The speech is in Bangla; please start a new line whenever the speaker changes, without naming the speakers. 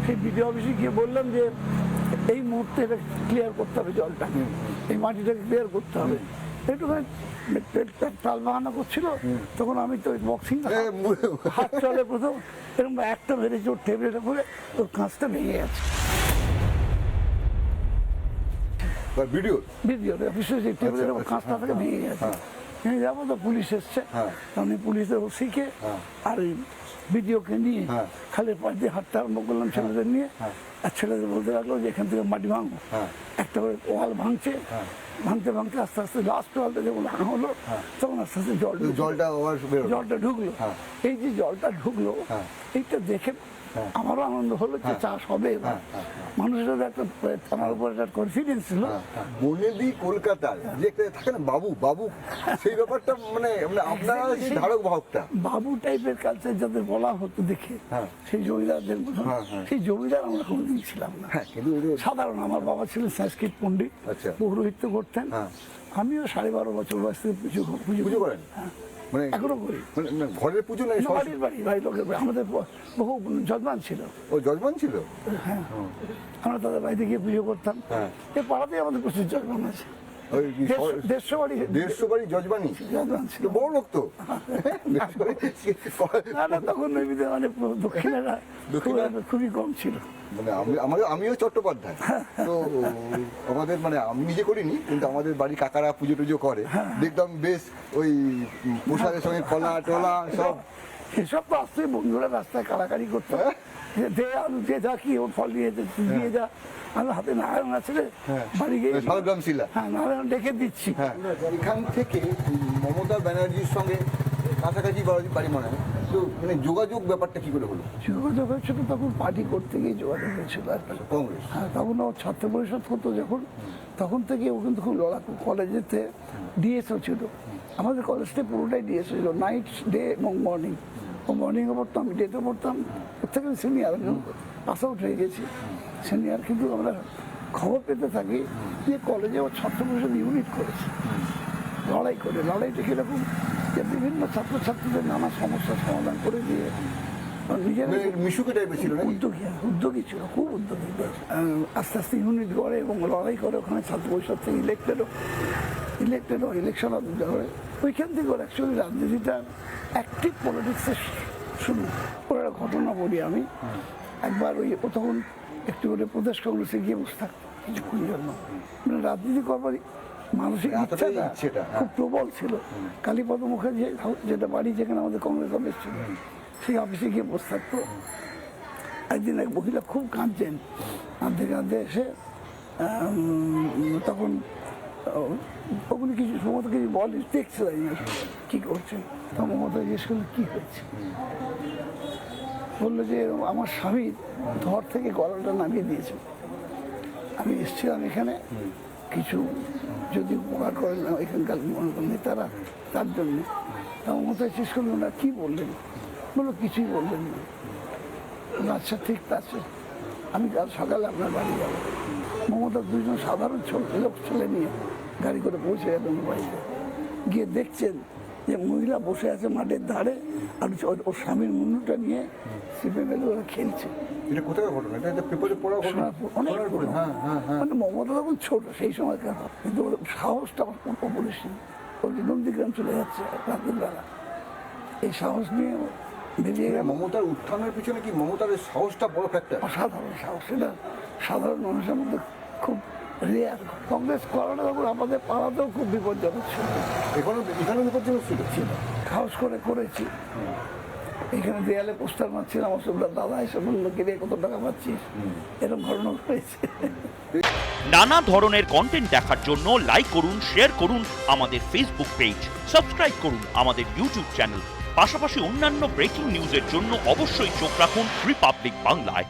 সেই বিডিও অফিসে গিয়ে বললাম যে এই মুহূর্তে এটা ক্লিয়ার করতে হবে, জলটা এই মাটিটাকে ক্লিয়ার করতে হবে। একটুখানি টাল বাহানা করছিল, তখন আমি তো বক্সিং হাত চলে প্রথম এরকম একটা বেড়েছে ওর টেবিলের উপরে, ওর কাঁচটা ভেঙে গেছে।
ভিডিও
অফিসে যে টেবিলের উপর কাঁচটা থেকে ভেঙে গেছে। ভেঙে যাবো তো পুলিশ এসছে, তখন পুলিশের ওসিকে আর ওই ভিডিওকে নিয়ে খালের পাশ দিয়ে হাঁটতে আরম্ভ করলাম ছেলেদের নিয়ে। আর ছেলেদের বলতে লাগলো যে এখান থেকে মাটি ভাঙবো, একটা করে ওয়াল ভাঙছে, ভাঙতে ভাঙতে আস্তে আস্তে লাস্ট ওয়ালটা যখন ভাঙা হলো তখন আস্তে আস্তে জলটা ঢুকলো। এই যে জলটা ঢুকলো এইটা দেখে আমারও আনন্দ হলো যে চাষ হবে এবার। মানুষের একটা আমার উপর একটা কনফিডেন্স ছিল।
বনেদি কলকাতার যে থাকে না বাবু বাবু, সেই ব্যাপারটা মানে আপনারা সেই ধারক বাহকটা
বাবু টাইপের কালচার যাদের বলা হতো দেখে সেই জমিদারদের মতো, সেই জমিদার আমরা কোনোদিন ছিলাম না। সাধারণ আমার বাবা ছিলেন সংস্কৃত পণ্ডিত, পৌরোহিত্য করতেন। আমিও 12.5 বছর বয়স থেকে পুজো করেন।
মানে
এখনো করি।
ঘরের পুজো নাই,
বাড়ির বাড়ি লোকের বাড়ি। আমাদের বহু যজমান ছিল।
ও যজমান ছিল?
হ্যাঁ, আমরা তাদের বাড়িতে গিয়ে পুজো করতাম। এই পাড়াতেই আমাদের প্রচুর যজমান আছে।
150 বাড়ি যজমানি
ছিল।
বড় লোক তো।
তখন মানে দক্ষিণেরা খুবই কম ছিল।
মানে আমিও চট্টোপাধ্যায় তো আমাদের মানে আমি নিজে করিনি, কিন্তু আমাদের বাড়ি কাকারা পুজো টুজো করে, দেখতাম বেশ ওই প্রসাদের সঙ্গে কলা টলা সব
এসব তো আসতে বন্ধুরা রাস্তায় কাড়াকাড়ি করতো, যে যা কি ওর ফল নিয়ে যা। আমার হাতে নারায়ণ আছে রে, বাড়ি গিয়ে
শালগ্রাম শিলা,
হ্যাঁ নারায়ণ ডেকে দিচ্ছি।
এখান থেকে মমতা ব্যানার্জির সঙ্গে কাছাকাছি বাড়ি মনে হয়, তো মানে যোগাযোগ ব্যাপারটা কি করে হলো?
যোগাযোগ হচ্ছিল তখন পার্টি করতে গিয়ে যোগাযোগ হয়েছিল
কংগ্রেস।
হ্যাঁ, তখন ও ছাত্র পরিষদ হতো যখন, তখন থেকে ও কিন্তু খুব লড়াকু। কলেজেতে ডিএসও ছিল, আমাদের কলেজটা পুরোটাই ডিএসও ছিল, নাইট ডে এবং মর্নিং। ও মর্নিংয়ে পড়তাম, ডেতে পড়তাম, ওর থেকে সিনিয়র, আমি পাস আউট হয়ে গেছি সিনিয়র। কিন্তু আমরা খবর পেতে থাকি যে কলেজে ও ছাত্র পরিষদ ইউনিট করেছে, লড়াইটা কীরকম যে বিভিন্ন ছাত্রছাত্রীদের নানা সমস্যার সমাধান করে দিয়ে নিজের উদ্যোগী ছিল, খুব উদ্যোগী। আস্তে আস্তে ইউনিট করে এবং লড়াই করে, ওখানে ছাত্র পরিষদ থেকে ইলেকটেডও ইলেকশন করে। ওইখান থেকে ওর অ্যাকচুয়ালি রাজনীতিটা অ্যাক্টিভ পলিটিক্সের শুরু। ওর একটা ঘটনা বলি আমি। একবার ও তখন একটু করে প্রদেশ কংগ্রেসে গিয়ে বসে থাকতো কিছুক্ষণ জন্য, মানে রাজনীতি করবার মানসিক ইচ্ছাটা খুব প্রবল ছিল। কালীপদ মুখার্জি যেটা বাড়ি, যেখানে আমাদের কংগ্রেস অফিস ছিল, সেই অফিসে গিয়ে বসে থাকতো। একদিন এক মহিলা খুব কাঁদছেন, কাঁদতে এসে তখন ওগুলি কিছু সমস্ত কিছু বলে, দেখছে কী করছেন। তখন মমতা জিজ্ঞেস করলো কী হয়েছে, বললো যে আমার স্বামী ধর থেকে গলাটা নামিয়ে দিয়েছে, আমি এসেছিলাম এখানে কিছু যদি উপকার করেন এখানকার নেতারা, তার জন্য। তখন মমতা জিজ্ঞেস করলো না কী বললেন, বললো কিছুই বললেন না। আচ্ছা ঠিক আছে, আমি কাল সকালে আপনার বাড়ি যাবো। মমতা দুজন সাধারণ লোক ছেলে নিয়ে গাড়ি করে পৌঁছে গেলেন বাড়িতে। গিয়ে দেখছেন যে মহিলা বসে আছে মাঠের ধারে, আর ওর স্বামীর মুন্ডুটা নিয়ে সিপে মেলে ওরা খেলছে। মানে মমতা তখন ছোট সেই সময়কার, কিন্তু ওর সাহসটা অপরিসীম। ওর নন্দীগ্রাম চলে যাচ্ছে রাতের বেলা, এই সাহস নিয়ে বেরিয়ে গেল।
মমতার উত্থানের পিছনে কি মমতার সাহসটা বড় ফ্যাক্টর?
অসাধারণ সাহস, সেটা সাধারণ মানুষের মধ্যে খুব রেয়ার। কংগ্রেস করাটা তখন আমাদের পাড়াতেও খুব বিপজ্জনক ছিল,
এখানে বিপজ্জনক ছিল।
সাহস করে করেছি। এখানে দেয়ালে পোস্টার মারছিলাম, অসুবিধা দাদা এসে বললো কি রে কত টাকা পাচ্ছিস, এরকম ঘটনা হয়েছে।
নানা ধরনের কন্টেন্ট দেখার জন্য লাইক করুন, শেয়ার করুন আমাদের ফেসবুক পেজ, সাবস্ক্রাইব করুন আমাদের ইউটিউব চ্যানেল। পাশাপাশি অন্যান্য ব্রেকিং নিউজের জন্য অবশ্যই চোখ রাখুন রিপাবলিক বাংলায়।